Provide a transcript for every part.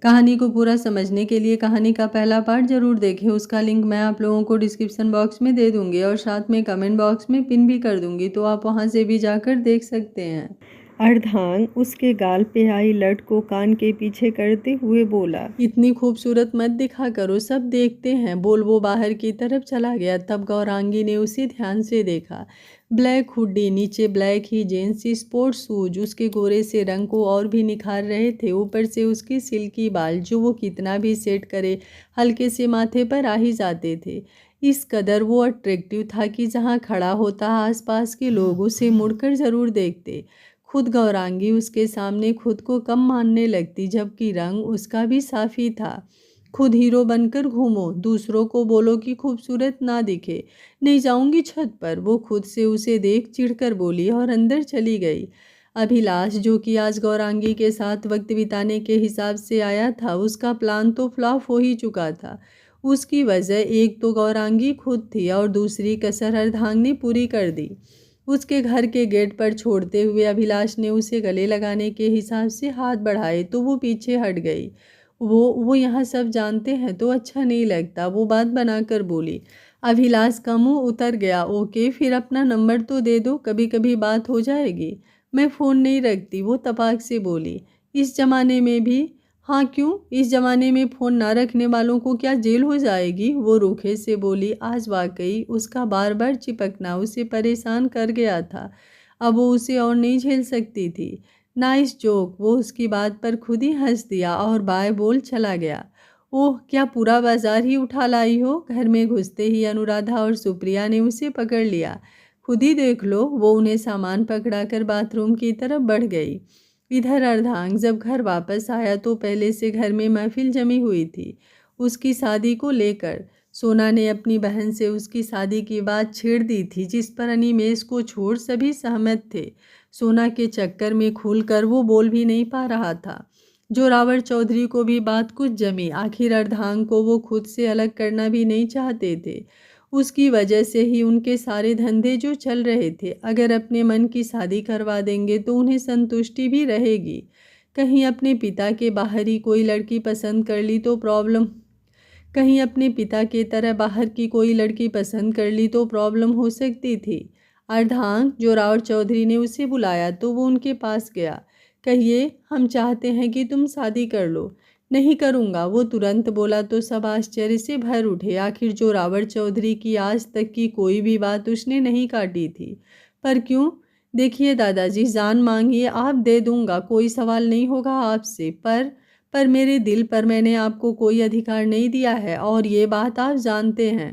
कहानी को पूरा समझने के लिए कहानी का पहला पार्ट जरूर देखें। उसका लिंक मैं आप लोगों को डिस्क्रिप्शन बॉक्स में दे दूंगी और साथ में कमेंट बॉक्स में पिन भी कर दूंगी, तो आप वहां से भी जाकर देख सकते हैं। अर्धांग उसके गाल पे आई लट को कान के पीछे करते हुए बोला, इतनी खूबसूरत मत दिखा करो, सब देखते हैं। बोल वो बाहर की तरफ चला गया। तब गौरांगी ने उसे ध्यान से देखा। ब्लैक हुड्डी, नीचे ब्लैक ही जींस, स्पोर्ट्स शूज उसके गोरे से रंग को और भी निखार रहे थे। ऊपर से उसके सिल्की बाल जो वो कितना भी सेट करे हल्के से माथे पर आ ही जाते थे। इस कदर वो अट्रैक्टिव था कि जहाँ खड़ा होता आसपास के लोग उसे मुड़कर जरूर देखते। खुद गौरांगी उसके सामने खुद को कम मानने लगती, जबकि रंग उसका भी साफी था। खुद हीरो बनकर घूमो, दूसरों को बोलो कि खूबसूरत ना दिखे। नहीं जाऊंगी छत पर, वो खुद से उसे देख चिढ़कर बोली और अंदर चली गई। अभिलाष, जो कि आज गौरांगी के साथ वक्त बिताने के हिसाब से आया था, उसका प्लान तो फ्लॉप हो ही चुका था। उसकी वजह एक तो गौरांगी खुद थी और दूसरी कसर अर्धांग ने पूरी कर दी। उसके घर के गेट पर छोड़ते हुए अभिलाष ने उसे गले लगाने के हिसाब से हाथ बढ़ाए तो वो पीछे हट गई। वो यहाँ सब जानते हैं तो अच्छा नहीं लगता, वो बात बनाकर बोली। अभिलाष का मुंह उतर गया। ओके, फिर अपना नंबर तो दे दो, कभी कभी बात हो जाएगी। मैं फ़ोन नहीं रखती, वो तपाक से बोली। इस जमाने में भी? हाँ क्यों, इस जमाने में फ़ोन ना रखने वालों को क्या जेल हो जाएगी? वो रूखे से बोली। आज वाकई उसका बार बार चिपकना उसे परेशान कर गया था। अब वो उसे और नहीं झेल सकती थी। नाइस जोक, वो उसकी बात पर खुद ही हंस दिया और बाय बोल चला गया। ओह, क्या पूरा बाजार ही उठा लाई हो? घर में घुसते ही अनुराधा और सुप्रिया ने उसे पकड़ लिया। खुद ही देख लो, वो उन्हें सामान पकड़ाकर बाथरूम की तरफ बढ़ गई। इधर अर्धांग जब घर वापस आया तो पहले से घर में महफिल जमी हुई थी उसकी शादी को लेकर। सोना ने अपनी बहन से उसकी शादी की बात छेड़ दी थी, जिस पर अनिमेष को छोड़ सभी सहमत थे। सोना के चक्कर में खुलकर वो बोल भी नहीं पा रहा था। जोरावर चौधरी को भी बात कुछ जमी। आखिर अर्धांग को वो खुद से अलग करना भी नहीं चाहते थे। उसकी वजह से ही उनके सारे धंधे जो चल रहे थे। अगर अपने मन की शादी करवा देंगे तो उन्हें संतुष्टि भी रहेगी। कहीं अपने पिता के बाहर ही कोई लड़की पसंद कर ली तो प्रॉब्लम कहीं अपने पिता के तरह बाहर की कोई लड़की पसंद कर ली तो प्रॉब्लम हो सकती थी। अर्धांग, जोरावर चौधरी ने उसे बुलाया तो वो उनके पास गया। कहिए, हम चाहते हैं कि तुम शादी कर लो। नहीं करूँगा, वो तुरंत बोला तो सब आश्चर्य से भर उठे। आखिर जोरावर चौधरी की आज तक की कोई भी बात उसने नहीं काटी थी। पर क्यों? देखिए दादाजी, जान मांगिए, आप दे दूंगा, कोई सवाल नहीं होगा आपसे। पर मेरे दिल पर मैंने आपको कोई अधिकार नहीं दिया है और ये बात आप जानते हैं।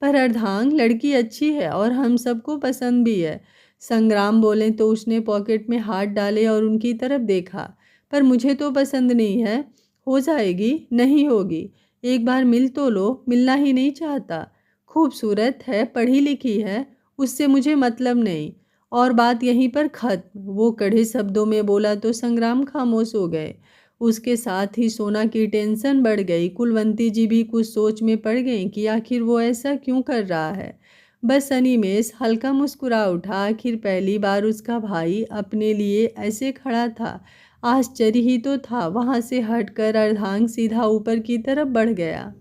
पर अर्धांग, लड़की अच्छी है और हम सबको पसंद भी है। संग्राम बोले तो उसने पॉकेट में हाथ डाले और उनकी तरफ देखा। पर मुझे तो पसंद नहीं है। हो जाएगी? नहीं होगी। एक बार मिल तो लो। मिलना ही नहीं चाहता। खूबसूरत है, पढ़ी लिखी है, उससे मुझे मतलब नहीं। और बात यहीं पर खत्म। वो कड़े शब्दों में बोला तो संग्राम खामोश हो गए। उसके साथ ही सोना की टेंशन बढ़ गई। कुलवंती जी भी कुछ सोच में पड़ गईं कि आखिर वो ऐसा क्यों कर रहा है। बस अनिमेष हल्का मुस्कुरा उठा। आखिर पहली बार उसका भाई अपने लिए ऐसे खड़ा था। आश्चर्य ही तो था। वहां से हटकर अर्धांग सीधा ऊपर की तरफ बढ़ गया।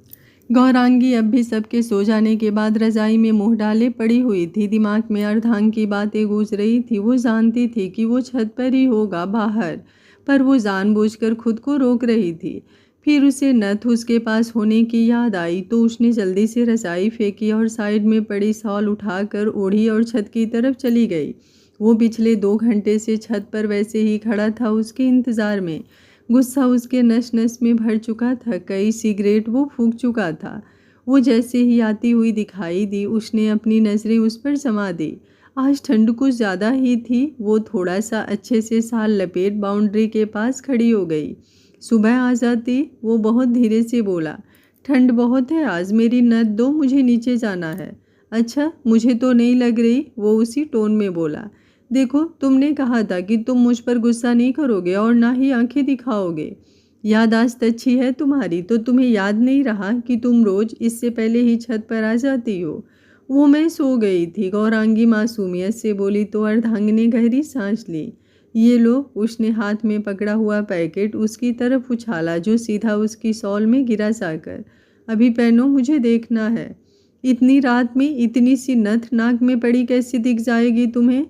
गौरांगी अब भी सबके सो जाने के बाद रजाई में मुंह डाले पड़ी हुई थी। दिमाग में अर्धांग की बातें गूंज रही थी। वो जानती थी कि वो छत पर ही होगा, बाहर, पर वो जानबूझकर खुद को रोक रही थी। फिर उसे नथ उसके पास होने की याद आई तो उसने जल्दी से रजाई फेंकी और साइड में पड़ी शॉल उठाकर ओढ़ी और छत की तरफ चली गई। वो पिछले 2 घंटे से छत पर वैसे ही खड़ा था, उसके इंतजार में। गुस्सा उसके नस नस में भर चुका था। कई सिगरेट वो फूंक चुका था। वो जैसे ही आती हुई दिखाई दी उसने अपनी नज़रें उस पर जमा दी। आज ठंड कुछ ज़्यादा ही थी। वो थोड़ा सा अच्छे से साल लपेट बाउंड्री के पास खड़ी हो गई। सुबह आ जाती, वो बहुत धीरे से बोला। ठंड बहुत है आज, मेरी नथ दो, मुझे नीचे जाना है। अच्छा, मुझे तो नहीं लग रही, वो उसी टोन में बोला। देखो, तुमने कहा था कि तुम मुझ पर गुस्सा नहीं करोगे और ना ही आंखें दिखाओगे। याददाश्त अच्छी है तुम्हारी, तो तुम्हें याद नहीं रहा कि तुम रोज इससे पहले ही छत पर आ जाती हो। वो मैं सो गई थी, गौरांगी मासूमियत से बोली तो अर्धांग ने गहरी सांस ली। ये लो। उसने हाथ में पकड़ा हुआ पैकेट उसकी तरफ उछाला जो सीधा उसकी शॉल में गिरा जाकर। अभी पहनो, मुझे देखना है। इतनी रात में इतनी सी नथ नाक में पड़ी कैसे दिख जाएगी तुम्हें?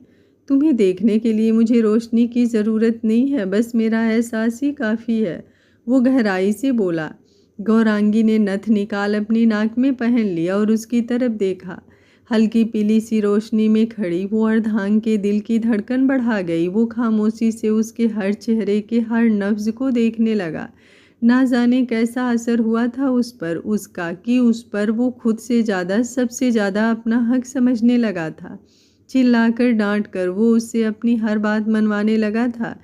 तुम्हें देखने के लिए मुझे रोशनी की ज़रूरत नहीं है, बस मेरा एहसास ही काफ़ी है, वो गहराई से बोला। गौरांगी ने नथ निकाल अपनी नाक में पहन लिया और उसकी तरफ देखा। हल्की पीली सी रोशनी में खड़ी वो अर्धांग के दिल की धड़कन बढ़ा गई। वो खामोशी से उसके हर चेहरे के हर नब्ज को देखने लगा। ना जाने कैसा असर हुआ था उस पर उसका कि उस पर वो खुद से ज़्यादा सबसे ज़्यादा अपना हक समझने लगा था। चिल्लाकर डांट कर वो उससे अपनी हर बात मनवाने लगा था,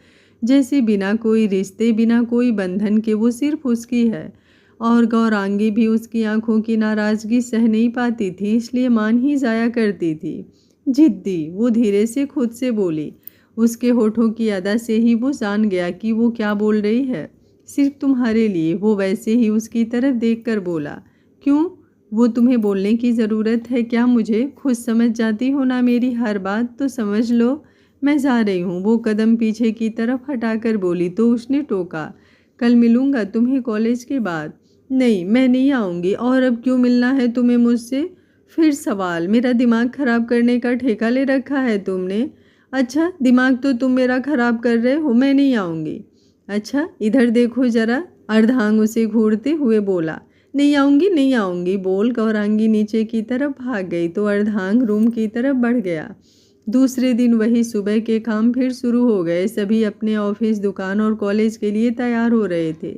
जैसे बिना कोई रिश्ते बिना कोई बंधन के वो सिर्फ उसकी है। और गौरांगी भी उसकी आंखों की नाराज़गी सह नहीं पाती थी, इसलिए मान ही जाया करती थी। जिद्दी, वो धीरे से खुद से बोली। उसके होठों की अदा से ही वो जान गया कि वो क्या बोल रही है। सिर्फ तुम्हारे लिए। वो वैसे ही उसकी तरफ देखकर बोला। क्यों? वो तुम्हें बोलने की ज़रूरत है क्या मुझे? खुद समझ जाती हो ना मेरी हर बात, तो समझ लो मैं जा रही हूँ। वो कदम पीछे की तरफ हटाकर बोली तो उसने टोका। कल मिलूँगा तुम्हें कॉलेज के बाद। नहीं, मैं नहीं आऊँगी। और अब क्यों मिलना है तुम्हें मुझसे? फिर सवाल। मेरा दिमाग ख़राब करने का ठेका ले रखा है तुमने। अच्छा, दिमाग तो तुम मेरा ख़राब कर रहे हो। मैं नहीं आऊँगी। अच्छा, इधर देखो ज़रा। अर्धांग उसे घूरते हुए बोला। नहीं आऊँगी, नहीं आऊँगी बोल गौरांगी नीचे की तरफ भाग गई तो अर्धांग रूम की तरफ बढ़ गया। दूसरे दिन वही सुबह के काम फिर शुरू हो गए। सभी अपने ऑफिस, दुकान और कॉलेज के लिए तैयार हो रहे थे।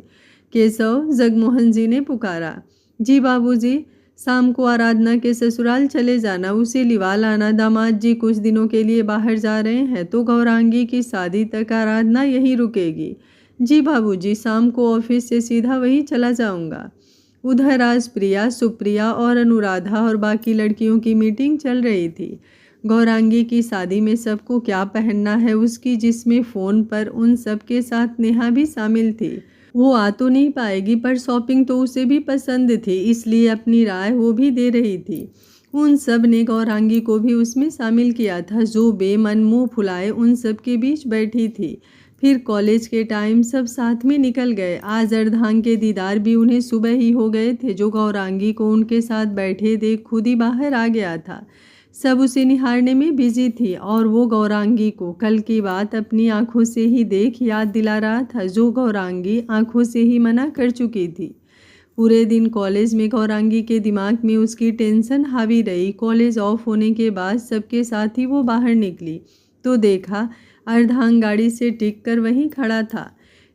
केशव, जगमोहन जी ने पुकारा। जी बाबूजी, शाम को आराधना के ससुराल चले जाना, उसे लिवा लाना। दामाद जी कुछ दिनों के लिए बाहर जा रहे हैं तो गौरांगी की शादी तक आराधना यहीं रुकेगी। जी बाबूजी, शाम को ऑफिस से सीधा वहीं चला जाऊंगा। उधर आज प्रिया, सुप्रिया और अनुराधा और बाकी लड़कियों की मीटिंग चल रही थी। गौरांगी की शादी में सबको क्या पहनना है उसकी, जिसमें फ़ोन पर उन सब के साथ नेहा भी शामिल थी। वो आ तो नहीं पाएगी पर शॉपिंग तो उसे भी पसंद थी, इसलिए अपनी राय वो भी दे रही थी। उन सब ने गौरांगी को भी उसमें शामिल किया था, जो बेमन मुंह फुलाए उन सब के बीच बैठी थी। फिर कॉलेज के टाइम सब साथ में निकल गए। आज अर्धांग के दीदार भी उन्हें सुबह ही हो गए थे, जो गौरांगी को उनके साथ बैठे देख खुद ही बाहर आ गया था। सब उसे निहारने में बिजी थी और वो गौरांगी को कल की बात अपनी आंखों से ही देख याद दिला रहा था, जो गौरांगी आंखों से ही मना कर चुकी थी। पूरे दिन कॉलेज में गौरांगी के दिमाग में उसकी टेंशन हावी रही। कॉलेज ऑफ होने के बाद सबके साथ ही वो बाहर निकली तो देखा अर्धांग गाड़ी से टिक कर वहीं खड़ा था।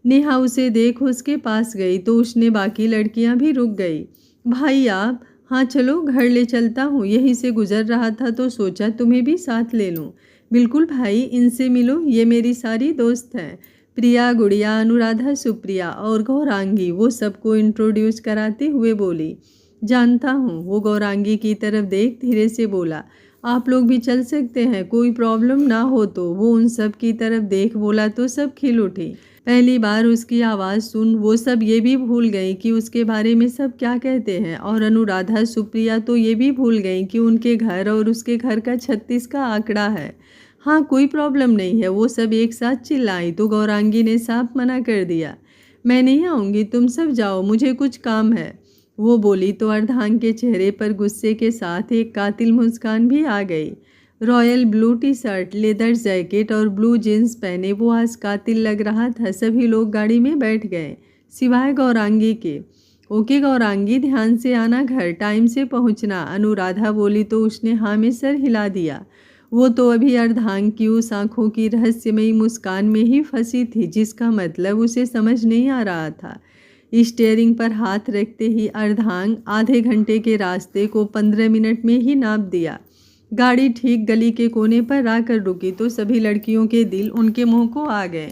नेहा उसे देख उसके पास गई तो उसने बाकी लड़कियां भी रुक गई। भाई आप? हाँ चलो, घर ले चलता हूँ। यहीं से गुजर रहा था तो सोचा तुम्हें भी साथ ले लूँ। बिल्कुल भाई, इनसे मिलो, ये मेरी सारी दोस्त हैं। प्रिया, गुड़िया, अनुराधा, सुप्रिया और गौरांगी। वो सबको इंट्रोड्यूस कराते हुए बोली। जानता हूँ। वो गौरांगी की तरफ देख धीरे से बोला। आप लोग भी चल सकते हैं, कोई प्रॉब्लम ना हो तो। वो उन सब की तरफ देख बोला तो सब खिल उठी। पहली बार उसकी आवाज़ सुन वो सब ये भी भूल गई कि उसके बारे में सब क्या कहते हैं। और अनुराधा, सुप्रिया तो ये भी भूल गई कि उनके घर और उसके घर का 36 का आंकड़ा है। हाँ, कोई प्रॉब्लम नहीं है। वो सब एक साथ चिल्लाई तो गौरांगी ने साफ मना कर दिया। मैं नहीं आऊँगी, तुम सब जाओ, मुझे कुछ काम है। वो बोली तो अर्धांग के चेहरे पर गुस्से के साथ एक कातिल मुस्कान भी आ गई। Royal blue T shirt, leather jacket और ब्लू जीन्स पहने वो आज कातिल लग रहा था। सभी लोग गाड़ी में बैठ गए सिवाय गौरांगी के। ओके गौरांगी, ध्यान से आना, घर टाइम से पहुंचना। अनुराधा बोली तो उसने हाँ में सर हिला दिया। वो तो अभी अर्धांग की उस आंखों की रहस्यमयी मुस्कान में ही फंसी थी, जिसका मतलब उसे समझ नहीं आ रहा था। स्टीयरिंग पर हाथ रखते ही अर्धांग आधे घंटे के रास्ते को 15 मिनट में ही नाप दिया। गाड़ी ठीक गली के कोने पर आकर रुकी तो सभी लड़कियों के दिल उनके मुंह को आ गए।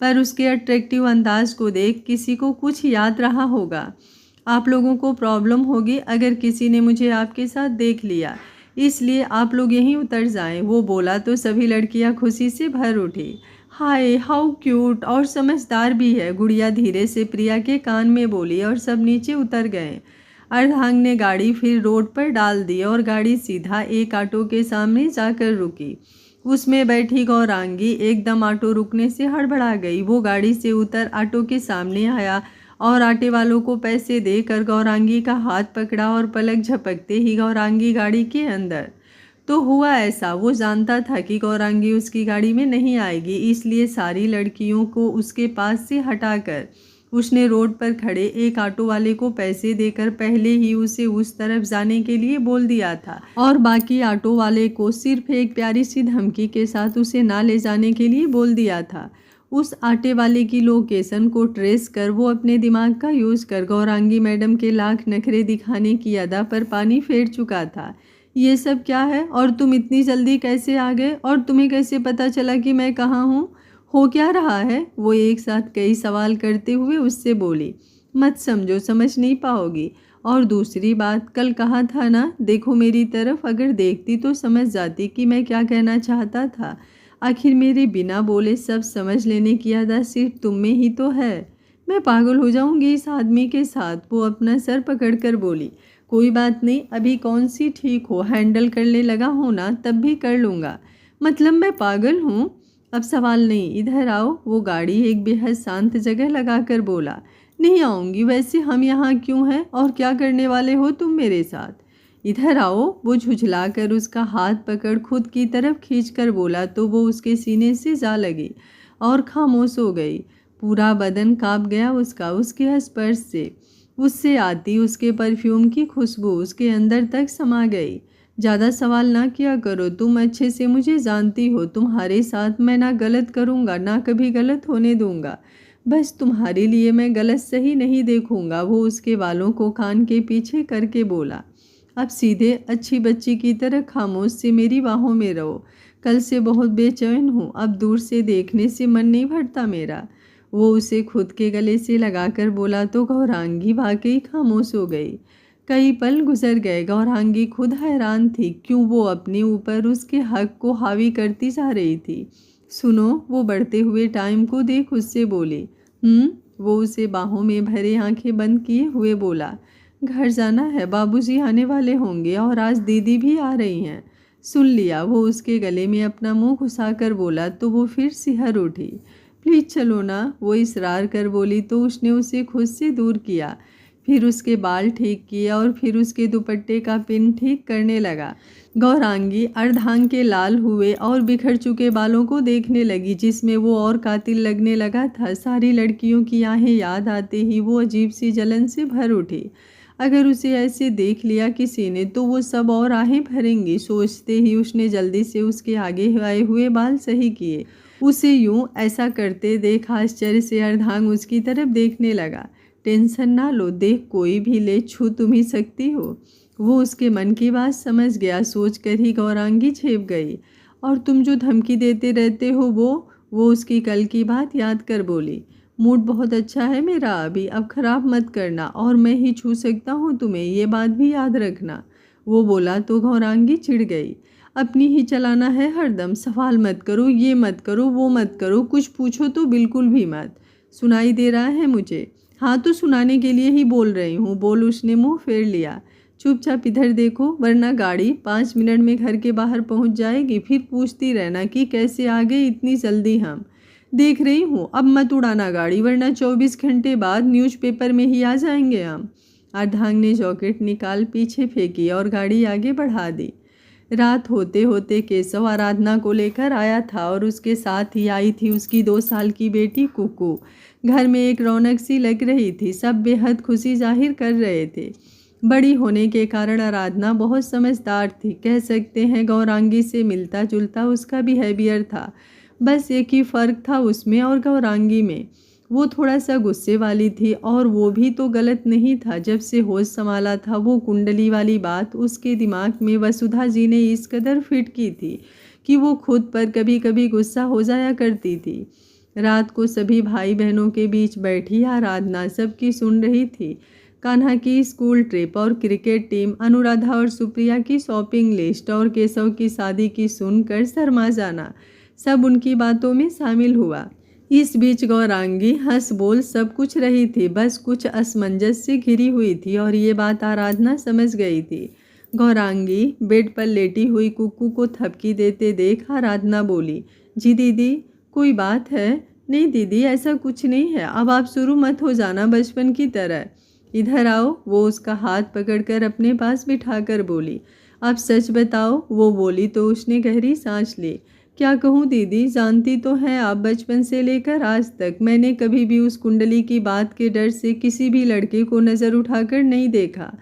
पर उसके अट्रैक्टिव अंदाज को देख किसी को कुछ याद रहा होगा। आप लोगों को प्रॉब्लम होगी अगर किसी ने मुझे आपके साथ देख लिया, इसलिए आप लोग यहीं उतर जाएं। वो बोला तो सभी लड़कियां खुशी से भर उठी। हाय, हाउ क्यूट, और समझदार भी है, गुड़िया धीरे से प्रिया के कान में बोली और सब नीचे उतर गए। अर्धांग ने गाड़ी फिर रोड पर डाल दी और गाड़ी सीधा एक ऑटो के सामने जाकर रुकी। उसमें बैठी गौरांगी एकदम ऑटो रुकने से हड़बड़ा गई। वो गाड़ी से उतर ऑटो के सामने आया और ऑटो वालों को पैसे देकर गौरांगी का हाथ पकड़ा और पलक झपकते ही गौरांगी गाड़ी के अंदर। तो हुआ ऐसा, वो जानता था कि गौरांगी उसकी गाड़ी में नहीं आएगी, इसलिए सारी लड़कियों को उसके पास से हटाकर उसने रोड पर खड़े एक ऑटो वाले को पैसे देकर पहले ही उसे उस तरफ जाने के लिए बोल दिया था और बाकी ऑटो वाले को सिर्फ एक प्यारी सी धमकी के साथ उसे ना ले जाने के लिए बोल दिया था। उस ऑटो वाले की लोकेशन को ट्रेस कर वो अपने दिमाग का यूज़ कर गौरांगी मैडम के लाख नखरे दिखाने की अदा पर पानी फेर चुका था। ये सब क्या है और तुम इतनी जल्दी कैसे आ गए और तुम्हें कैसे पता चला कि मैं कहाँ हूँ? हो क्या रहा है? वो एक साथ कई सवाल करते हुए उससे बोली। मत समझो, समझ नहीं पाओगी। और दूसरी बात, कल कहा था ना, देखो मेरी तरफ, अगर देखती तो समझ जाती कि मैं क्या कहना चाहता था। आखिर मेरे बिना बोले सब समझ लेने की अदा सिर्फ तुम में ही तो है। मैं पागल हो जाऊंगी इस आदमी के साथ। वो अपना सर पकड़कर बोली। कोई बात नहीं, अभी कौन सी ठीक हो, हैंडल करने लगा हो ना, तब भी कर लूँगा। मतलब मैं पागल हूँ? अब सवाल नहीं, इधर आओ। वो गाड़ी एक बेहद शांत जगह लगाकर बोला। नहीं आऊँगी, वैसे हम यहाँ क्यों हैं और क्या करने वाले हो तुम मेरे साथ? इधर आओ। वो झुझलाकर उसका हाथ पकड़ खुद की तरफ खींचकर बोला तो वो उसके सीने से जा लगी और खामोश हो गई। पूरा बदन काँप गया उसका उसके स्पर्श से। उससे आती उसके परफ्यूम की खुशबू उसके अंदर तक समा गई। ज़्यादा सवाल ना किया करो, तुम अच्छे से मुझे जानती हो। तुम्हारे साथ मैं ना गलत करूँगा ना कभी गलत होने दूँगा। बस तुम्हारे लिए मैं गलत सही नहीं देखूँगा। वो उसके बालों को कान के पीछे करके बोला। अब सीधे अच्छी बच्ची की तरह खामोश से मेरी बाहों में रहो। कल से बहुत बेचैन हूँ, अब दूर से देखने से मन नहीं भरता मेरा। वो उसे खुद के गले से लगाकर बोला तो गौरांगी वाकई खामोश हो गई। कई पल गुजर गए। गौरांगी खुद हैरान थी क्यों वो अपने ऊपर उसके हक को हावी करती जा रही थी। सुनो, वो बढ़ते हुए टाइम को देख उससे बोली। वो उसे बाहों में भरे आंखें बंद किए हुए बोला। घर जाना है, बाबूजी आने वाले होंगे और आज दीदी भी आ रही हैं। सुन लिया। वो उसके गले में अपना मुंह घुसाकर बोला तो वो फिर सिहर उठी। प्लीज़ चलो ना, वो इसरार कर बोली तो उसने उसे खुद से दूर किया। फिर उसके बाल ठीक किए और फिर उसके दुपट्टे का पिन ठीक करने लगा। गौरांगी अर्धांग के लाल हुए और बिखर चुके बालों को देखने लगी जिसमें वो और कातिल लगने लगा था। सारी लड़कियों की आहें याद आते ही वो अजीब सी जलन से भर उठी। अगर उसे ऐसे देख लिया किसी ने तो वो सब और आहें भरेंगी। सोचते ही उसने जल्दी से उसके आगे आए हुए बाल सही किए। उसे यूं ऐसा करते देख आश्चर्य से अर्धांग उसकी तरफ देखने लगा। टेंशन ना लो, देख कोई भी ले, छू तुम ही सकती हो। वो उसके मन की बात समझ गया। सोच कर ही गौरांगी झेप गई। और तुम जो धमकी देते रहते हो वो उसकी कल की बात याद कर बोली। मूड बहुत अच्छा है मेरा अभी, अब ख़राब मत करना और मैं ही छू सकता हूँ तुम्हें, ये बात भी याद रखना। वो बोला तो गौरांगी चिढ़ गई। अपनी ही चलाना है हरदम, सवाल मत करो, ये मत करो, वो मत करो, कुछ पूछो तो बिल्कुल भी मत। सुनाई दे रहा है मुझे? हाँ तो सुनाने के लिए ही बोल रही हूँ, बोल। उसने मुंह फेर लिया। चुपचाप इधर देखो वरना गाड़ी 5 मिनट में घर के बाहर पहुँच जाएगी। फिर पूछती रहना कि कैसे आ गए इतनी जल्दी। हम देख रही हूँ, अब मत उड़ाना गाड़ी वरना 24 घंटे बाद न्यूज़पेपर में ही आ जाएंगे हम। अर्धांग ने जॉकेट निकाल पीछे फेंकी और गाड़ी आगे बढ़ा दी। रात होते होते केशव आराधना को लेकर आया था और उसके साथ ही आई थी उसकी 2 साल की बेटी कुकू। घर में एक रौनक सी लग रही थी। सब बेहद खुशी जाहिर कर रहे थे। बड़ी होने के कारण आराधना बहुत समझदार थी। कह सकते हैं गौरांगी से मिलता जुलता उसका बिहेवियर था। बस एक ही फ़र्क था उसमें और गौरांगी में। वो थोड़ा सा गुस्से वाली थी और वो भी तो गलत नहीं था। जब से होश संभाला था वो कुंडली वाली बात उसके दिमाग में वसुधा जी ने इस कदर फिट की थी कि वो खुद पर कभी कभी गुस्सा हो जाया करती थी। रात को सभी भाई बहनों के बीच बैठी आराधना सबकी सुन रही थी। कान्हा की स्कूल ट्रिप और क्रिकेट टीम, अनुराधा और सुप्रिया की शॉपिंग लिस्ट और केशव की शादी की सुनकर शर्मा जाना, सब उनकी बातों में शामिल हुआ। इस बीच गौरांगी हंस बोल सब कुछ रही थी, बस कुछ असमंजस से घिरी हुई थी और ये बात आराधना समझ गई थी। गौरांगी बेड पर लेटी हुई कुक्कू को थपकी देते देख आराधना बोली, जी दीदी कोई बात है? नहीं दीदी ऐसा कुछ नहीं है, अब आप शुरू मत हो जाना बचपन की तरह। इधर आओ, वो उसका हाथ पकड़कर अपने पास बिठाकर बोली। अब सच बताओ, वो बोली तो उसने गहरी सांस ली। क्या कहूँ दीदी, जानती तो हैं आप बचपन से लेकर आज तक मैंने कभी भी उस कुंडली की बात के डर से किसी भी लड़के को नज़र उठाकर नहीं देखा।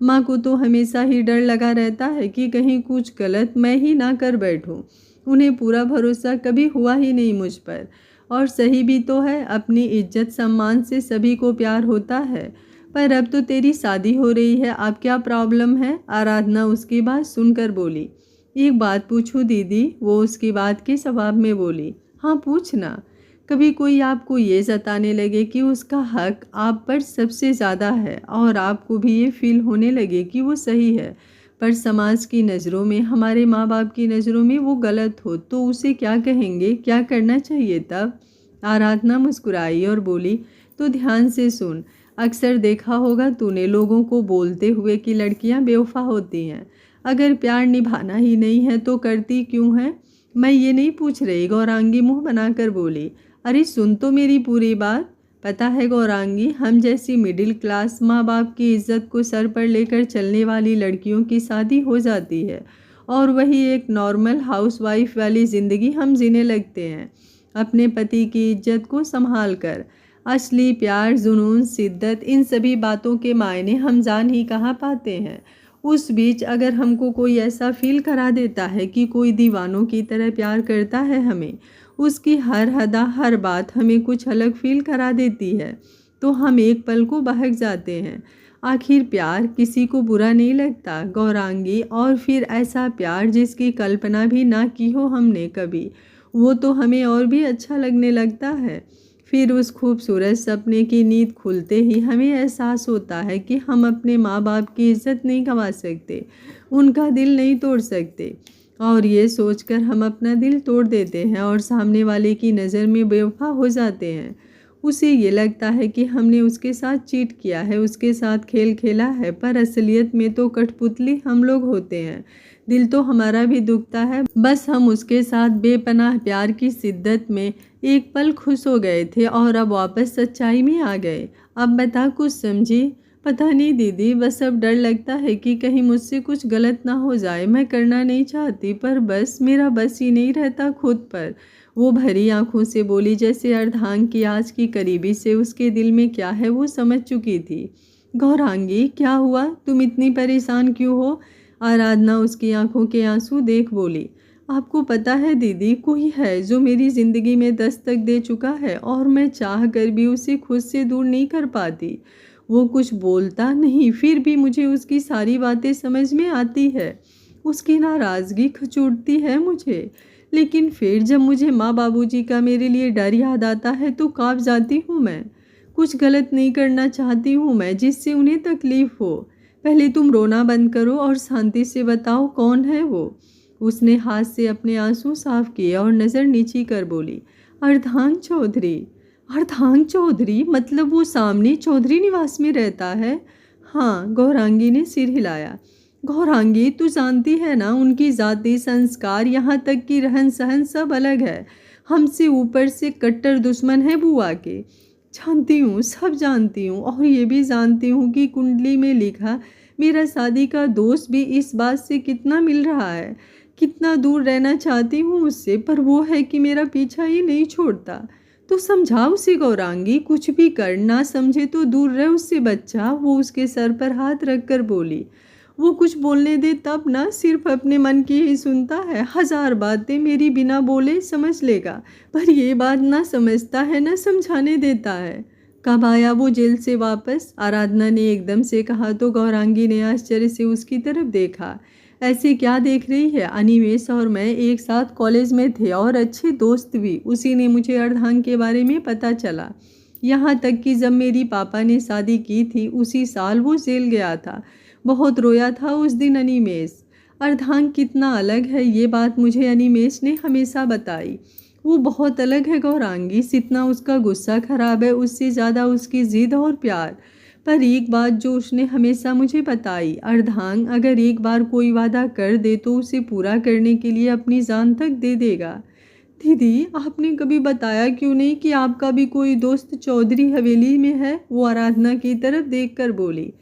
माँ को तो हमेशा ही डर लगा रहता है कि कहीं कुछ गलत मैं ही ना कर बैठूं। उन्हें पूरा भरोसा कभी हुआ ही नहीं मुझ पर। और सही भी तो है, अपनी इज्जत सम्मान से सभी को प्यार होता है। पर अब तो तेरी शादी हो रही है, अब क्या प्रॉब्लम है? आराधना उसकी बात सुनकर बोली। एक बात पूछूं दीदी, वो उसकी बात के जवाब में बोली। हाँ पूछना। कभी कोई आपको ये जताने लगे कि उसका हक आप पर सबसे ज़्यादा है और आपको भी ये फील होने लगे कि वो सही है, पर समाज की नज़रों में, हमारे माँ बाप की नज़रों में वो गलत हो, तो उसे क्या कहेंगे, क्या करना चाहिए तब? आराधना मुस्कुराई और बोली, तो ध्यान से सुन। अक्सर देखा होगा तूने लोगों को बोलते हुए कि लड़कियां बेवफा होती हैं। अगर प्यार निभाना ही नहीं है तो करती क्यों है? मैं ये नहीं पूछ रही, गौरांगी मुंह बनाकर बोली। अरे सुन तो मेरी पूरी बात। पता है गौरांगी, हम जैसी मिडिल क्लास माँ बाप की इज्जत को सर पर लेकर चलने वाली लड़कियों की शादी हो जाती है और वही एक नॉर्मल हाउसवाइफ वाली ज़िंदगी हम जीने लगते हैं, अपने पति की इज्जत को संभाल कर। असली प्यार, जुनून, शिद्दत, इन सभी बातों के मायने हम जान ही कहाँ पाते हैं। उस बीच अगर हमको कोई ऐसा फील करा देता है कि कोई दीवानों की तरह प्यार करता है हमें, उसकी हर अदा हर बात हमें कुछ अलग फील करा देती है, तो हम एक पल को बहक जाते हैं। आखिर प्यार किसी को बुरा नहीं लगता गौरांगी, और फिर ऐसा प्यार जिसकी कल्पना भी ना की हो हमने कभी, वो तो हमें और भी अच्छा लगने लगता है। फिर उस खूबसूरत सपने की नींद खुलते ही हमें एहसास होता है कि हम अपने माँ बाप की इज्जत नहीं गंवा सकते, उनका दिल नहीं तोड़ सकते, और ये सोचकर हम अपना दिल तोड़ देते हैं और सामने वाले की नज़र में बेवफा हो जाते हैं। उसे ये लगता है कि हमने उसके साथ चीट किया है, उसके साथ खेल खेला है, पर असलियत में तो कठपुतली हम लोग होते हैं। दिल तो हमारा भी दुखता है, बस हम उसके साथ बेपनाह प्यार की शिद्दत में एक पल खुश हो गए थे और अब वापस सच्चाई में आ गए। अब बता, कुछ समझी? पता नहीं दीदी, बस अब डर लगता है कि कहीं मुझसे कुछ गलत ना हो जाए। मैं करना नहीं चाहती, पर बस मेरा बस ही नहीं रहता खुद पर। वो भरी आंखों से बोली, जैसे अर्धांग की आज की करीबी से उसके दिल में क्या है वो समझ चुकी थी। गौरांगी क्या हुआ, तुम इतनी परेशान क्यों हो? आराधना उसकी आंखों के आंसू देख बोली। आपको पता है दीदी, कोई है जो मेरी ज़िंदगी में दस्तक दे चुका है और मैं चाह कर भी उसे खुद से दूर नहीं कर पाती। वो कुछ बोलता नहीं, फिर भी मुझे उसकी सारी बातें समझ में आती है। उसकी नाराज़गी खचोटती है मुझे, लेकिन फिर जब मुझे माँ बाबूजी का मेरे लिए डर याद आता है तो काँप जाती हूँ मैं। कुछ गलत नहीं करना चाहती हूँ मैं जिससे उन्हें तकलीफ़ हो। पहले तुम रोना बंद करो और शांति से बताओ कौन है वो। उसने हाथ से अपने आंसू साफ किए और नज़र नीची कर बोली, अर्धांग चौधरी। अर्धांग चौधरी मतलब वो सामने चौधरी निवास में रहता है? हाँ, गौरांगी ने सिर हिलाया। गौरांगी, तू जानती है ना, उनकी जाति, संस्कार, यहाँ तक कि रहन सहन सब अलग है। हमसे ऊपर से कट्टर दुश्मन है बुआ के। जानती हूँ, सब जानती हूँ, और ये भी जानती हूँ कि कुंडली में लिखा मेरा शादी का दोस्त भी इस बात से कितना मिल रहा है, कितना दूर रहना चाहती हूँ उससे, पर वो है कि मेरा पीछा ही नहीं छोड़ता। तो समझा उसे गौरांगी, कुछ भी कर, ना समझे तो दूर रह उससे बच्चा। वो उसके सर पर हाथ रख कर बोली। वो कुछ बोलने दे तब ना, सिर्फ अपने मन की ही सुनता है। हजार बातें मेरी बिना बोले समझ लेगा, पर ये बात ना समझता है, ना समझाने देता है। कब आया वो जेल से वापस? आराधना ने एकदम से कहा तो गौरांगी ने आश्चर्य से उसकी तरफ देखा। ऐसे क्या देख रही है? अनिमेष और मैं एक साथ कॉलेज में थे और अच्छे दोस्त भी। उसी ने मुझे अर्धांग के बारे में पता चला। यहाँ तक कि जब मेरी पापा ने शादी की थी उसी साल वो जेल गया था। बहुत रोया था उस दिन अनिमेष। अर्धांग कितना अलग है ये बात मुझे अनिमेष ने हमेशा बताई। वो बहुत अलग है गौरांगी, जितना उसका गुस्सा खराब है उससे ज़्यादा उसकी ज़िद और प्यार। पर एक बात जो उसने हमेशा मुझे बताई, अर्धांग अगर एक बार कोई वादा कर दे तो उसे पूरा करने के लिए अपनी जान तक दे देगा। दीदी, आपने कभी बताया क्यों नहीं कि आपका भी कोई दोस्त चौधरी हवेली में है? वो आराधना की तरफ देखकर बोली।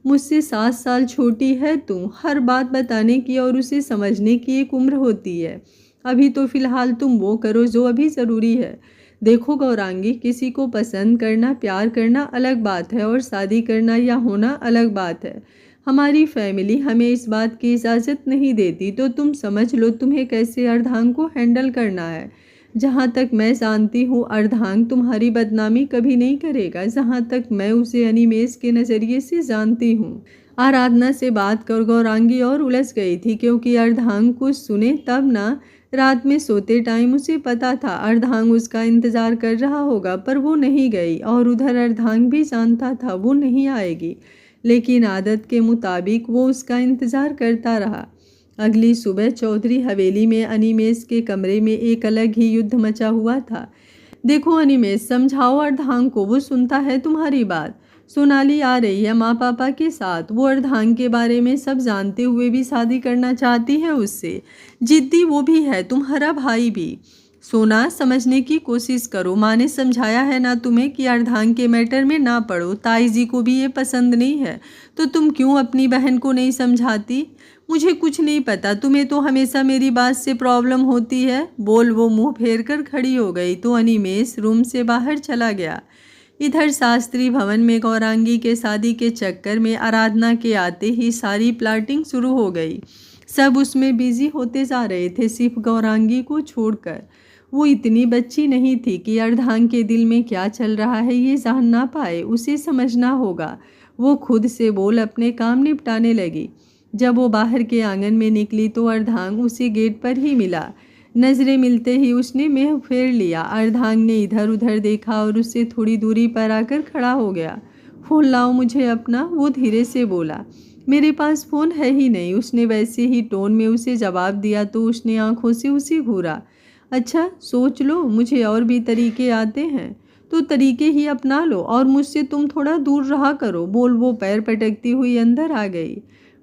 मुझसे 7 साल छोटी है तू। हर बात बताने की और उसे समझने की एक उम्र होती है। अभी तो फिलहाल तुम वो करो जो अभी ज़रूरी है। देखो गौरांगी, किसी को पसंद करना, प्यार करना अलग बात है और शादी करना या होना अलग बात है। हमारी फैमिली हमें इस बात की इजाज़त नहीं देती, तो तुम समझ लो तुम्हें कैसे अर्धांग को हैंडल करना है। जहाँ तक मैं जानती हूँ, अर्धांग तुम्हारी बदनामी कभी नहीं करेगा, जहाँ तक मैं उसे अनिमेष के नज़रिए से जानती हूँ। आराधना से बात कर गौरांगी और उलझ गई थी, क्योंकि अर्धांग कुछ सुने तब ना। रात में सोते टाइम उसे पता था अर्धांग उसका इंतज़ार कर रहा होगा, पर वो नहीं गई और उधर अर्धांग भी जानता था वो नहीं आएगी, लेकिन आदत के मुताबिक वो उसका इंतज़ार करता रहा। अगली सुबह चौधरी हवेली में अनिमेष के कमरे में एक अलग ही युद्ध मचा हुआ था। देखो अनिमेष, समझाओ अर्धांग को, वो सुनता है तुम्हारी बात। सोनाली आ रही है माँ पापा के साथ। वो अर्धांग के बारे में सब जानते हुए भी शादी करना चाहती है उससे। जिद्दी वो भी है, तुम्हारा भाई भी। सोना, समझने की कोशिश करो। माँ ने समझाया है ना तुम्हें कि अर्धांग के मैटर में ना पड़ो। ताई जी को भी ये पसंद नहीं है, तो तुम क्यों अपनी बहन को नहीं समझाती? मुझे कुछ नहीं पता, तुम्हें तो हमेशा मेरी बात से प्रॉब्लम होती है। बोल वो मुंह फेर कर खड़ी हो गई तो अनिमेष रूम से बाहर चला गया। इधर शास्त्री भवन में गौरांगी के शादी के चक्कर में आराधना के आते ही सारी प्लाटिंग शुरू हो गई। सब उसमें बिजी होते जा रहे थे, सिर्फ गौरांगी को छोड़कर। वो इतनी बच्ची नहीं थी कि अर्धांग के दिल में क्या चल रहा है ये जान ना पाए, उसे समझना होगा। वो खुद से बोल अपने काम निपटाने लगी। जब वो बाहर के आंगन में निकली तो अर्धांग उसे गेट पर ही मिला। नज़रें मिलते ही उसने मुंह फेर लिया। अर्धांग ने इधर उधर देखा और उससे थोड़ी दूरी पर आकर खड़ा हो गया। फ़ोन लाओ मुझे अपना, वो धीरे से बोला। मेरे पास फ़ोन है ही नहीं, उसने वैसे ही टोन में उसे जवाब दिया तो उसने आंखों से उसे घूरा। अच्छा, सोच लो, मुझे और भी तरीके आते हैं, तो तरीके ही अपना लो और मुझसे तुम थोड़ा दूर रहा करो। बोल वो पैर पटकती हुई अंदर आ गई।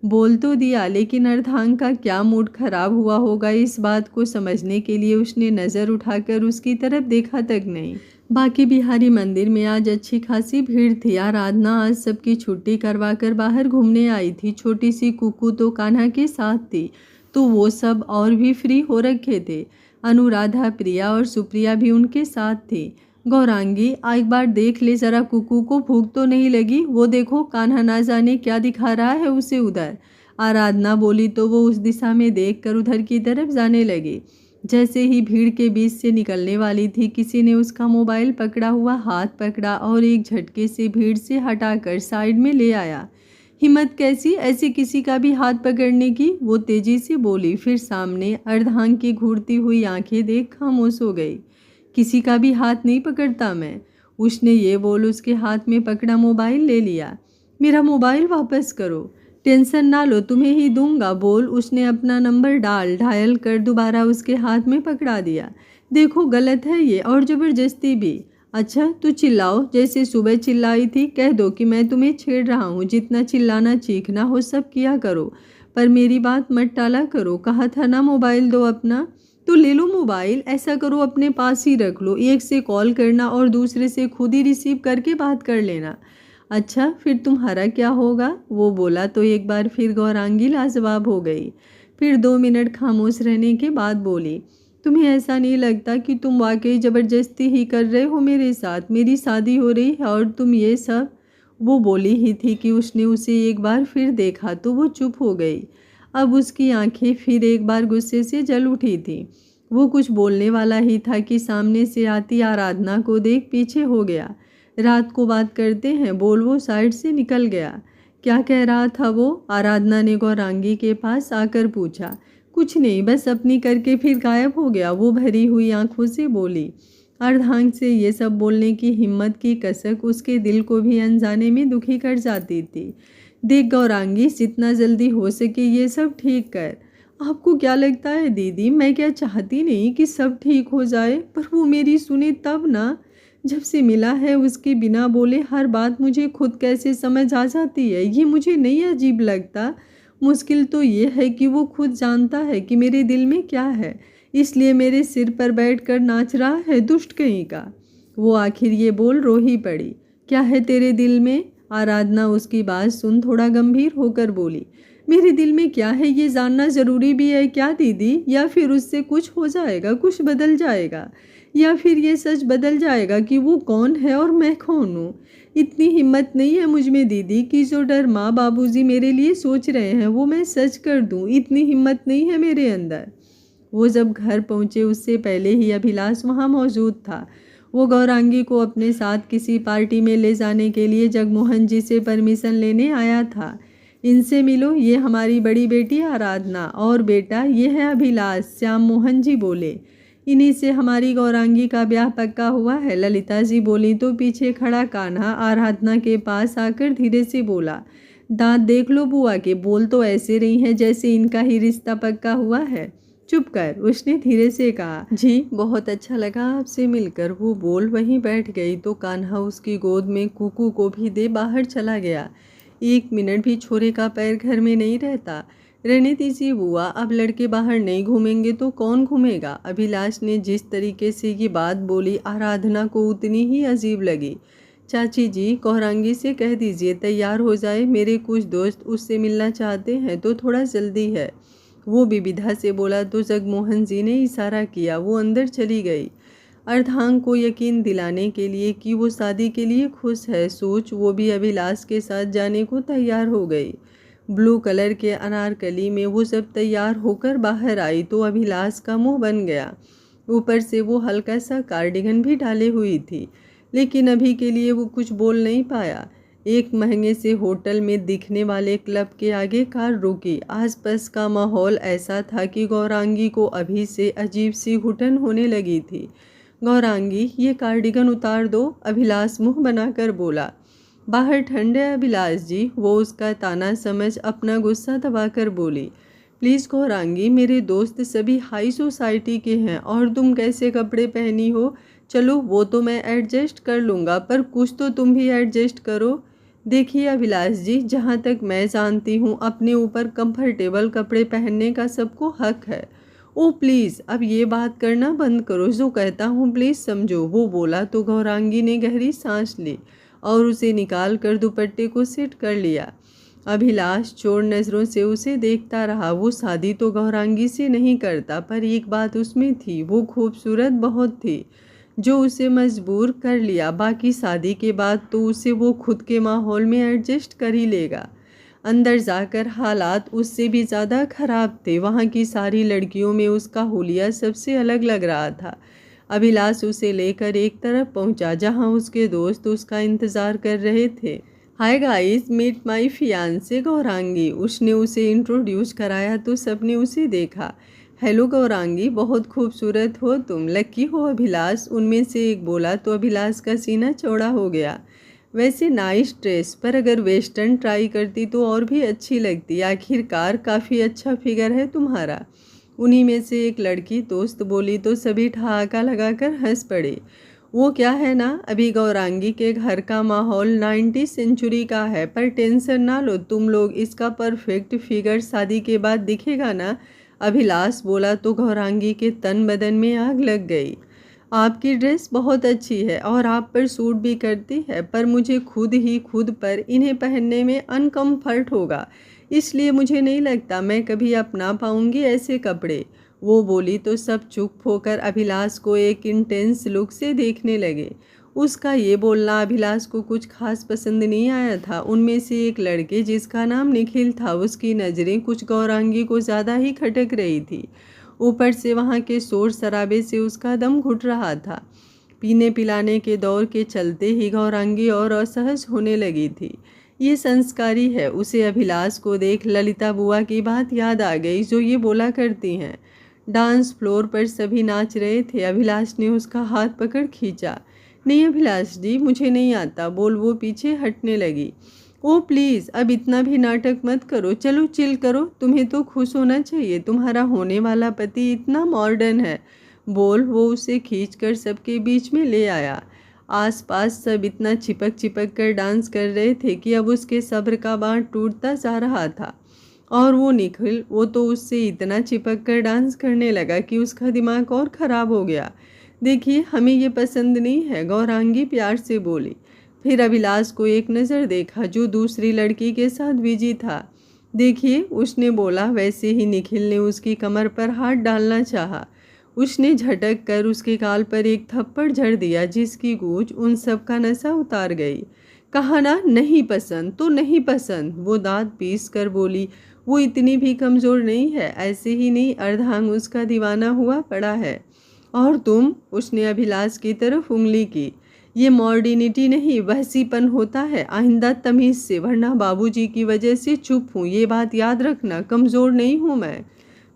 बोल तो दिया, लेकिन अर्धांग का क्या मूड खराब हुआ होगा इस बात को समझने के लिए उसने नज़र उठाकर उसकी तरफ देखा तक नहीं। बाकी बिहारी मंदिर में आज अच्छी खासी भीड़ थी। आराधना आज सबकी छुट्टी करवा कर बाहर घूमने आई थी। छोटी सी कुकू तो कान्हा के साथ थी, तो वो सब और भी फ्री हो रखे थे। अनुराधा, प्रिया और सुप्रिया भी उनके साथ थी। गौरांगी, एक बार देख ले जरा कुकू को, भूख तो नहीं लगी? वो देखो कान्हा ना जाने क्या दिखा रहा है उसे उधर। आराधना बोली तो वो उस दिशा में देखकर उधर की तरफ जाने लगी। जैसे ही भीड़ के बीच से निकलने वाली थी, किसी ने उसका मोबाइल पकड़ा हुआ हाथ पकड़ा और एक झटके से भीड़ से हटाकर साइड में ले आया। हिम्मत कैसी ऐसे किसी का भी हाथ पकड़ने की? वो तेजी से बोली, फिर सामने अर्धांग की घूरती हुई आंखें देख खामोश हो गई। किसी का भी हाथ नहीं पकड़ता मैं। उसने ये बोल उसके हाथ में पकड़ा मोबाइल ले लिया। मेरा मोबाइल वापस करो। टेंशन ना लो, तुम्हें ही दूंगा। बोल उसने अपना नंबर डायल कर दोबारा उसके हाथ में पकड़ा दिया। देखो गलत है ये, और ज़बरदस्ती भी। अच्छा तो चिल्लाओ, जैसे सुबह चिल्लाई थी। कह दो कि मैं तुम्हें छेड़ रहा हूँ। जितना चिल्लाना चीखना हो सब किया करो, पर मेरी बात मत टाला करो। कहा था ना मोबाइल दो अपना, तो ले लो मोबाइल। ऐसा करो अपने पास ही रख लो, एक से कॉल करना और दूसरे से खुद ही रिसीव करके बात कर लेना। अच्छा फिर तुम्हारा क्या होगा? वो बोला तो एक बार फिर गौरांगी लाजवाब हो गई। फिर 2 मिनट खामोश रहने के बाद बोली, तुम्हें ऐसा नहीं लगता कि तुम वाकई ज़बरदस्ती ही कर रहे हो मेरे साथ? मेरी शादी हो रही है और तुम ये सब। वो बोली ही थी कि उसने उसे एक बार फिर देखा तो वो चुप हो गई। अब उसकी आंखें फिर एक बार गुस्से से जल उठी थी। वो कुछ बोलने वाला ही था कि सामने से आती आराधना को देख पीछे हो गया। रात को बात करते हैं, बोल वो साइड से निकल गया। क्या कह रहा था वो? आराधना ने गौरांगी के पास आकर पूछा। कुछ नहीं, बस अपनी करके फिर गायब हो गया। वो भरी हुई आंखों से बोली। अर्धांग से ये सब बोलने की हिम्मत की कसक उसके दिल को भी अनजाने में दुखी कर जाती थी। देख गौरांगी, जितना जल्दी हो सके ये सब ठीक कर। आपको क्या लगता है दीदी, मैं क्या चाहती नहीं कि सब ठीक हो जाए? पर वो मेरी सुने तब ना। जब से मिला है उसके बिना बोले हर बात मुझे खुद कैसे समझ आ जाती है, ये मुझे नहीं अजीब लगता। मुश्किल तो ये है कि वो खुद जानता है कि मेरे दिल में क्या है, इसलिए मेरे सिर पर बैठकर नाच रहा है, दुष्ट कहीं का। वो आखिर ये बोल रो ही पड़ी। क्या है तेरे दिल में? आराधना उसकी बात सुन थोड़ा गंभीर होकर बोली। मेरे दिल में क्या है ये जानना ज़रूरी भी है क्या दीदी? या फिर उससे कुछ हो जाएगा, कुछ बदल जाएगा, या फिर ये सच बदल जाएगा कि वो कौन है और मैं कौन हूँ? इतनी हिम्मत नहीं है मुझ में दीदी कि जो डर माँ बाबूजी मेरे लिए सोच रहे हैं वो मैं सच कर दूँ। इतनी हिम्मत नहीं है मेरे अंदर। वो जब घर पहुँचे उससे पहले ही अभिलाष वहाँ मौजूद था। वो गौरांगी को अपने साथ किसी पार्टी में ले जाने के लिए जगमोहन जी से परमिशन लेने आया था। इनसे मिलो, ये हमारी बड़ी बेटी आराधना, और बेटा ये है अभिलाष, श्याम मोहन जी बोले। इन्हीं से हमारी गौरांगी का ब्याह पक्का हुआ है, ललिता जी बोली तो पीछे खड़ा कान्हा आराधना के पास आकर धीरे से बोला। दांत देख लो बुआ के, बोल तो ऐसे रही हैं जैसे इनका ही रिश्ता पक्का हुआ है। चुप कर, उसने धीरे से कहा। जी बहुत अच्छा लगा आपसे मिलकर। वो बोल वहीं बैठ गई तो कान्हा उसकी गोद में कुकू को भी दे बाहर चला गया। 1 मिनट भी छोरे का पैर घर में नहीं रहता। रहने दीजिए बुआ, अब लड़के बाहर नहीं घूमेंगे तो कौन घूमेगा? अभिलाष ने जिस तरीके से ये बात बोली आराधना को उतनी ही अजीब लगी। चाची जी गौरांगी से कह दीजिए तैयार हो जाए, मेरे कुछ दोस्त उससे मिलना चाहते हैं तो थोड़ा जल्दी है। वो विविधा से बोला तो जगमोहन जी ने इशारा किया। वो अंदर चली गई। अर्धांग को यकीन दिलाने के लिए कि वो शादी के लिए खुश है सोच वो भी अभिलाष के साथ जाने को तैयार हो गई। ब्लू कलर के अनारकली में वो सब तैयार होकर बाहर आई तो अभिलाष का मुंह बन गया। ऊपर से वो हल्का सा कार्डिगन भी डाले हुई थी, लेकिन अभी के लिए वो कुछ बोल नहीं पाया। एक महंगे से होटल में दिखने वाले क्लब के आगे कार रुकी। आसपास का माहौल ऐसा था कि गौरांगी को अभी से अजीब सी घुटन होने लगी थी। गौरांगी ये कार्डिगन उतार दो, अभिलाष मुंह बनाकर बोला। बाहर ठंड है अभिलाष जी, वो उसका ताना समझ अपना गुस्सा दबाकर बोली। प्लीज़ गौरांगी, मेरे दोस्त सभी हाई सोसाइटी के हैं और तुम कैसे कपड़े पहनी हो, चलो वो तो मैं एडजस्ट कर लूँगा, पर कुछ तो तुम भी एडजस्ट करो। देखिए अभिलाष जी, जहाँ तक मैं जानती हूँ अपने ऊपर कंफर्टेबल कपड़े पहनने का सबको हक है। ओ प्लीज़ अब ये बात करना बंद करो, जो कहता हूँ प्लीज़ समझो। वो बोला तो गौरांगी ने गहरी सांस ली और उसे निकाल कर दुपट्टे को सेट कर लिया। अभिलाष चोर नज़रों से उसे देखता रहा। वो शादी तो गौरांगी से नहीं करता, पर एक बात उसमें थी, वो खूबसूरत बहुत थी, जो उसे मजबूर कर लिया। बाकी शादी के बाद तो उसे वो खुद के माहौल में एडजस्ट कर ही लेगा। अंदर जाकर हालात उससे भी ज़्यादा खराब थे। वहाँ की सारी लड़कियों में उसका हुलिया सबसे अलग लग रहा था। अभिलाष उसे लेकर एक तरफ पहुँचा जहाँ उसके दोस्त उसका इंतज़ार कर रहे थे। Hi guys, meet my fiance Gaurangi, उसने उसे इंट्रोड्यूस कराया तो सबने उसे देखा। हेलो गौरांगी, बहुत खूबसूरत हो तुम, लकी हो अभिलाष, उनमें से एक बोला तो अभिलाष का सीना चौड़ा हो गया। वैसे नाइस ड्रेस, पर अगर वेस्टर्न ट्राई करती तो और भी अच्छी लगती, आखिरकार काफ़ी अच्छा फिगर है तुम्हारा। उन्हीं में से एक लड़की दोस्त बोली तो सभी ठहाका लगाकर हंस पड़े। वो क्या है ना, अभी गौरांगी के घर का माहौल 90 सेंचुरी का है, पर टेंशन ना लो तुम लोग, इसका परफेक्ट फिगर शादी के बाद दिखेगा ना। अभिलाष बोला तो गौरांगी के तन बदन में आग लग गई। आपकी ड्रेस बहुत अच्छी है और आप पर सूट भी करती है, पर मुझे खुद पर इन्हें पहनने में अनकम्फर्ट होगा, इसलिए मुझे नहीं लगता मैं कभी अपना पाऊंगी ऐसे कपड़े। वो बोली तो सब चुप होकर अभिलाष को एक इंटेंस लुक से देखने लगे। उसका ये बोलना अभिलाष को कुछ खास पसंद नहीं आया था। उनमें से एक लड़के जिसका नाम निखिल था, उसकी नज़रें कुछ गौरांगी को ज़्यादा ही खटक रही थी। ऊपर से वहाँ के शोर शराबे से उसका दम घुट रहा था। पीने पिलाने के दौर के चलते ही गौरांगी और असहज होने लगी थी। ये संस्कारी है, उसे अभिलाष को देख ललिता बुआ की बात याद आ गई जो ये बोला करती हैं। डांस फ्लोर पर सभी नाच रहे थे। अभिलाष ने उसका हाथ पकड़ खींचा। नहीं अभिलाष जी, मुझे नहीं आता, बोल वो पीछे हटने लगी। ओ प्लीज़ अब इतना भी नाटक मत करो, चलो चिल करो, तुम्हें तो खुश होना चाहिए, तुम्हारा होने वाला पति इतना मॉडर्न है, बोल वो उसे खींचकर सबके बीच में ले आया। आसपास सब इतना चिपक चिपक कर डांस कर रहे थे कि अब उसके सब्र का बांध टूटता जा रहा था। और वो निखिल, वो तो उससे इतना चिपक कर डांस करने लगा कि उसका दिमाग और ख़राब हो गया। देखिए, हमें ये पसंद नहीं है, गौरांगी प्यार से बोली। फिर अभिलाष को एक नज़र देखा जो दूसरी लड़की के साथ बिजी था। देखिए, उसने बोला। वैसे ही निखिल ने उसकी कमर पर हाथ डालना चाहा। उसने झटक कर उसके गाल पर एक थप्पड़ जड़ दिया जिसकी गूंज उन सब का नशा उतार गई। कहा ना, नहीं पसंद तो नहीं पसंद, वो दांत पीस कर बोली। वो इतनी भी कमज़ोर नहीं है, ऐसे ही नहीं अर्धांग उसका दीवाना हुआ पड़ा है। और तुम, उसने अभिलाष की तरफ उंगली की। ये मॉडर्निटी नहीं, वहसीपन होता है। आइंदा तमीज़ से, वरना बाबूजी की वजह से चुप हूँ, ये बात याद रखना। कमज़ोर नहीं हूँ मैं।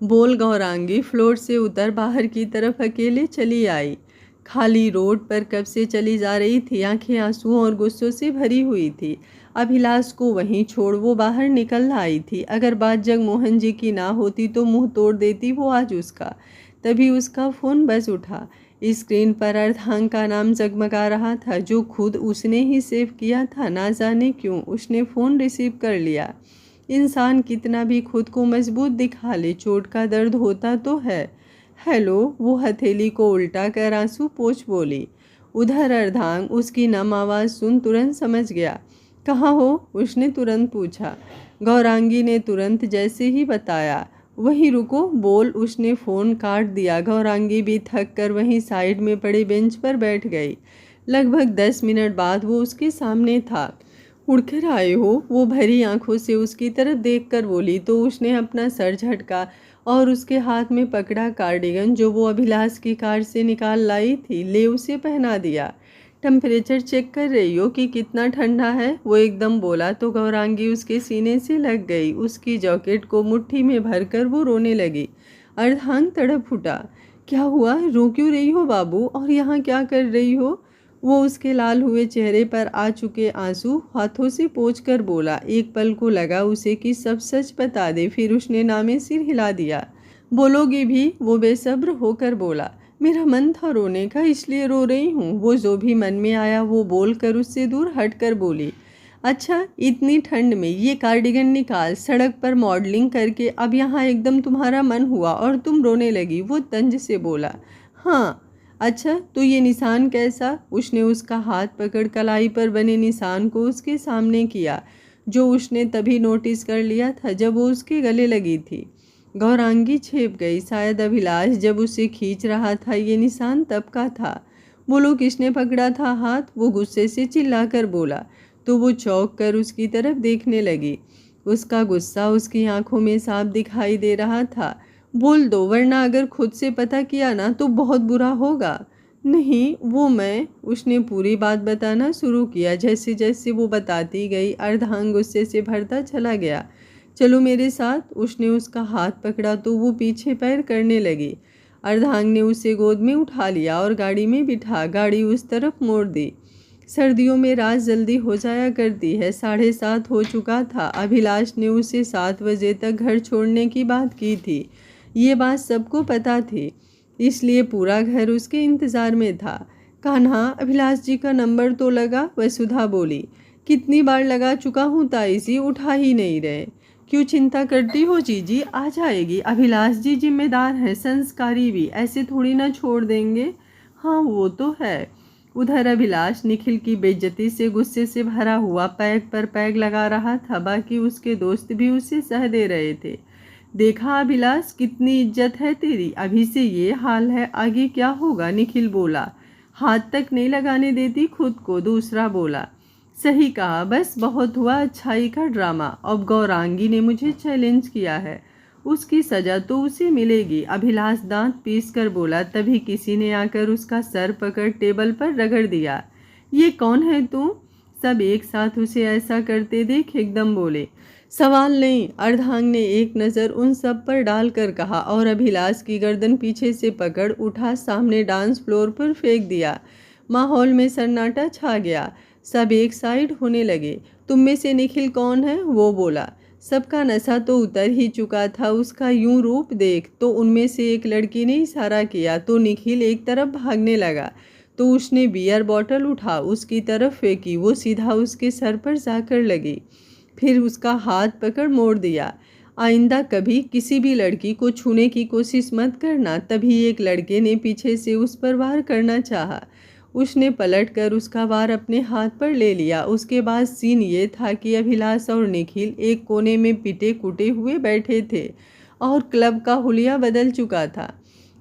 बोल गौरांगी फ्लोर से उतर बाहर की तरफ अकेले चली आई। खाली रोड पर कब से चली जा रही थी, आंखें आंसुओं और गुस्सों से भरी हुई थी। अभिलाष को वहीं छोड़ वो बाहर निकल आई थी। अगर बात जगमोहन जी की ना होती तो मुंह तोड़ देती वो आज उसका। तभी उसका फ़ोन बज उठा। स्क्रीन पर अर्धांग का नाम जगमगा रहा था जो खुद उसने ही सेव किया था। ना जाने क्यों उसने फ़ोन रिसीव कर लिया। इंसान कितना भी खुद को मजबूत दिखा ले, चोट का दर्द होता तो है। हेलो, वो हथेली को उल्टा कर आंसू पोंछ बोली। उधर अर्धांग उसकी नम आवाज़ सुन तुरंत समझ गया। कहाँ हो, उसने तुरंत पूछा। गौरांगी ने तुरंत जैसे ही बताया। वहीं रुको, बोल उसने फ़ोन काट दिया। गौरांगी भी थक कर वहीं साइड में पड़े बेंच पर बैठ गई। लगभग 10 मिनट बाद वो उसके सामने था। उड़कर आए हो, वो भरी आंखों से उसकी तरफ देखकर बोली तो उसने अपना सर झटका और उसके हाथ में पकड़ा कार्डिगन जो वो अभिलाष की कार से निकाल लाई थी। ले उसे पहना दिया। टेम्परेचर चेक कर रही हो कि कितना ठंडा है, वो एकदम बोला तो गौरांगी उसके सीने से लग गई। उसकी जैकेट को मुट्ठी में भरकर वो रोने लगी। अर्धांग तड़प उठा। क्या हुआ, रो क्यों रही हो बाबू, और यहाँ क्या कर रही हो? वो उसके लाल हुए चेहरे पर आ चुके आंसू हाथों से पोंछ कर बोला। एक पल को लगा उसे कि सब सच बता दे, फिर उसने नामे सिर हिला दिया। बोलोगी भी, वो बेसब्र होकर बोला। मेरा मन था रोने का, इसलिए रो रही हूँ। वो जो भी मन में आया वो बोल कर उससे दूर हटकर बोली। अच्छा, इतनी ठंड में ये कार्डिगन निकाल, सड़क पर मॉडलिंग करके अब यहाँ एकदम तुम्हारा मन हुआ और तुम रोने लगी, वो तंज से बोला। हाँ, अच्छा तो ये निशान कैसा? उसने उसका हाथ पकड़ कलाई पर बने निशान को उसके सामने किया जो उसने तभी नोटिस कर लिया था जब वो उसके गले लगी थी। गौरांगी छेप गई। शायद अभिलाष जब उसे खींच रहा था ये निशान तब का था। बोलो, किसने पकड़ा था हाथ? वो गुस्से से चिल्लाकर बोला तो वो चौंक कर उसकी तरफ देखने लगी। उसका गुस्सा उसकी आंखों में साफ दिखाई दे रहा था। बोल दो, वरना अगर खुद से पता किया ना तो बहुत बुरा होगा। नहीं, वो मैं, उसने पूरी बात बताना शुरू किया। जैसे जैसे वो बताती गई अर्धांग गुस्से से भरता चला गया। चलो मेरे साथ, उसने उसका हाथ पकड़ा तो वो पीछे पैर करने लगी। अर्धांग ने उसे गोद में उठा लिया और गाड़ी में बिठा गाड़ी उस तरफ मोड़ दी। सर्दियों में रात जल्दी हो जाया करती है। 7:30 हो चुका था। अभिलाष ने उसे 7 बजे तक घर छोड़ने की बात की थी। ये बात सबको पता थी, इसलिए पूरा घर उसके इंतज़ार में था। कान्हा, अभिलाष जी का नंबर तो लगा? वसुधा बोली। कितनी बार लगा चुका हूँ ताई जी, उठा ही नहीं रहे। क्यों चिंता करती हो जीजी, आ जाएगी। अभिलाष जी जिम्मेदार हैं, संस्कारी भी, ऐसे थोड़ी ना छोड़ देंगे। हाँ वो तो है। उधर अभिलाष निखिल की बेइज्जती से गुस्से से भरा हुआ पैग पर पैग लगा रहा था। बाकी उसके दोस्त भी उसे सह दे रहे थे। देखा अभिलाष, कितनी इज्जत है तेरी, अभी से ये हाल है, आगे क्या होगा? निखिल बोला। हाथ तक नहीं लगाने देती खुद को, दूसरा बोला। सही कहा, बस बहुत हुआ अच्छाई का ड्रामा। अब गौरांगी ने मुझे चैलेंज किया है, उसकी सजा तो उसे मिलेगी। अभिलाष दांत पीस कर बोला। तभी किसी ने आकर उसका सर पकड़ टेबल पर रगड़ दिया। ये कौन है तू? सब एक साथ उसे ऐसा करते देख एकदम बोले। सवाल नहीं, अर्धांग ने एक नज़र उन सब पर डालकर कहा और अभिलाष की गर्दन पीछे से पकड़ उठा सामने डांस फ्लोर पर फेंक दिया। माहौल में सन्नाटा छा गया। सब एक साइड होने लगे। तुम में से निखिल कौन है? वो बोला। सबका नशा तो उतर ही चुका था। उसका यूं रूप देख। तो उनमें से एक लड़की ने इशारा किया तो निखिल एक तरफ भागने लगा। तो उसने बियर बॉटल उठा उसकी तरफ फेंकी। वो सीधा उसके सर पर जाकर लगी। फिर उसका हाथ पकड़ मोड़ दिया। आइंदा कभी किसी भी लड़की को छूने की कोशिश मत करना। तभी एक लड़के ने पीछे से उस पर वार करना चाहा। उसने पलटकर उसका वार अपने हाथ पर ले लिया। उसके बाद सीन ये था कि अभिलाष और निखिल एक कोने में पिटे कुटे हुए बैठे थे और क्लब का हुलिया बदल चुका था।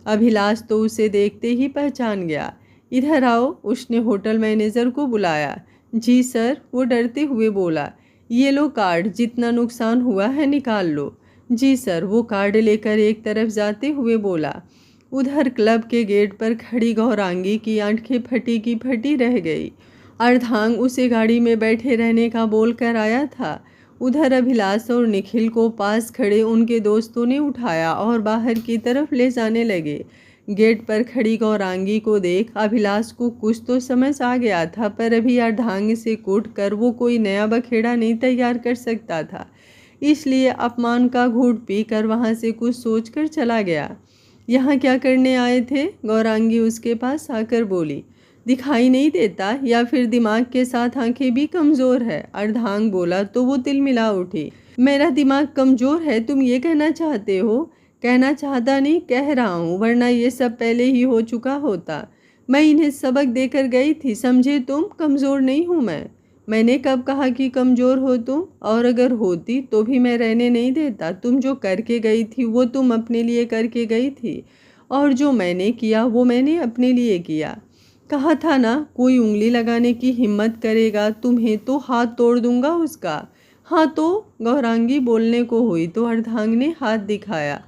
अभिलाष तो उसे देखते ही पहचान गया। इधर आओ, उसने होटल मैनेजर को बुलाया। जी सर, वो डरते हुए बोला। ये लो कार्ड, जितना नुकसान हुआ है निकाल लो। जी सर, वो कार्ड लेकर एक तरफ जाते हुए बोला। उधर क्लब के गेट पर खड़ी गौरांगी की आंखें फटी की फटी रह गई। अर्धांग उसे गाड़ी में बैठे रहने का बोल कर आया था। उधर अभिलाष और निखिल को पास खड़े उनके दोस्तों ने उठाया और बाहर की तरफ ले जाने लगे। गेट पर खड़ी गौरांगी को देख अभिलाष को कुछ तो समझ आ गया था, पर अभी अर्धांग से कूट कर वो कोई नया बखेड़ा नहीं तैयार कर सकता था। इसलिए अपमान का घूंट पी कर वहाँ से कुछ सोच कर चला गया। यहाँ क्या करने आए थे? गौरांगी उसके पास आकर बोली। दिखाई नहीं देता या फिर दिमाग के साथ आंखें भी कमज़ोर है? अर्धांग बोला तो वो तिलमिला उठी। मेरा दिमाग कमज़ोर है, तुम ये कहना चाहते हो? कहना चाहता नहीं, कह रहा हूँ, वरना ये सब पहले ही हो चुका होता। मैं इन्हें सबक देकर गई थी, समझे तुम? कमज़ोर नहीं हूँ मैंने कब कहा कि कमज़ोर हो तुम? और अगर होती तो भी मैं रहने नहीं देता। तुम जो करके गई थी वो तुम अपने लिए करके गई थी, और जो मैंने किया वो मैंने अपने लिए किया। कहा था ना, कोई उंगली लगाने की हिम्मत करेगा तुम्हें तो हाथ तोड़ दूंगा उसका। हाँ तो? गौरांगी बोलने को हुई तो अर्धांग ने हाथ दिखाया।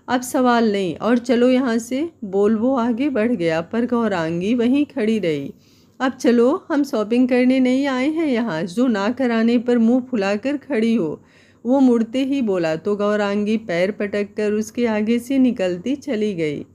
अब सवाल नहीं, और चलो यहाँ से, बोल वो आगे बढ़ गया, पर गौरांगी वहीं खड़ी रही। अब चलो, हम शॉपिंग करने नहीं आए हैं यहाँ, जो ना कराने पर मुंह फुलाकर खड़ी हो। वो मुड़ते ही बोला तो गौरांगी पैर पटक कर उसके आगे से निकलती चली गई।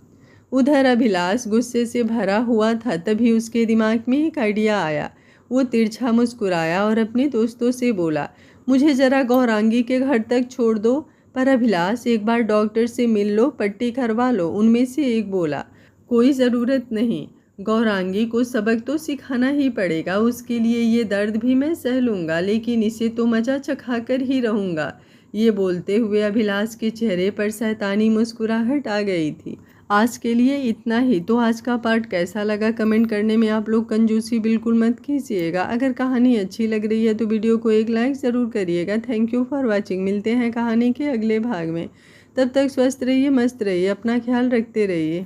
उधर अभिलाष गुस्से से भरा हुआ था। तभी उसके दिमाग में एक आइडिया आया। वो तिरछा मुस्कुराया और अपने दोस्तों से बोला, मुझे ज़रा गौरांगी के घर तक छोड़ दो। पर अभिलाष, एक बार डॉक्टर से मिल लो, पट्टी करवा लो, उनमें से एक बोला। कोई ज़रूरत नहीं, गौरांगी को सबक तो सिखाना ही पड़ेगा। उसके लिए ये दर्द भी मैं सह लूँगा, लेकिन इसे तो मजा चखा कर ही रहूँगा। ये बोलते हुए अभिलाष के चेहरे पर शैतानी मुस्कुराहट आ गई थी। आज के लिए इतना ही। तो आज का पार्ट कैसा लगा कमेंट करने में आप लोग कंजूसी बिल्कुल मत कीजिएगा। अगर कहानी अच्छी लग रही है तो वीडियो को एक लाइक ज़रूर करिएगा। Thank you for watching. मिलते हैं कहानी के अगले भाग में। तब तक स्वस्थ रहिए, मस्त रहिए, अपना ख्याल रखते रहिए।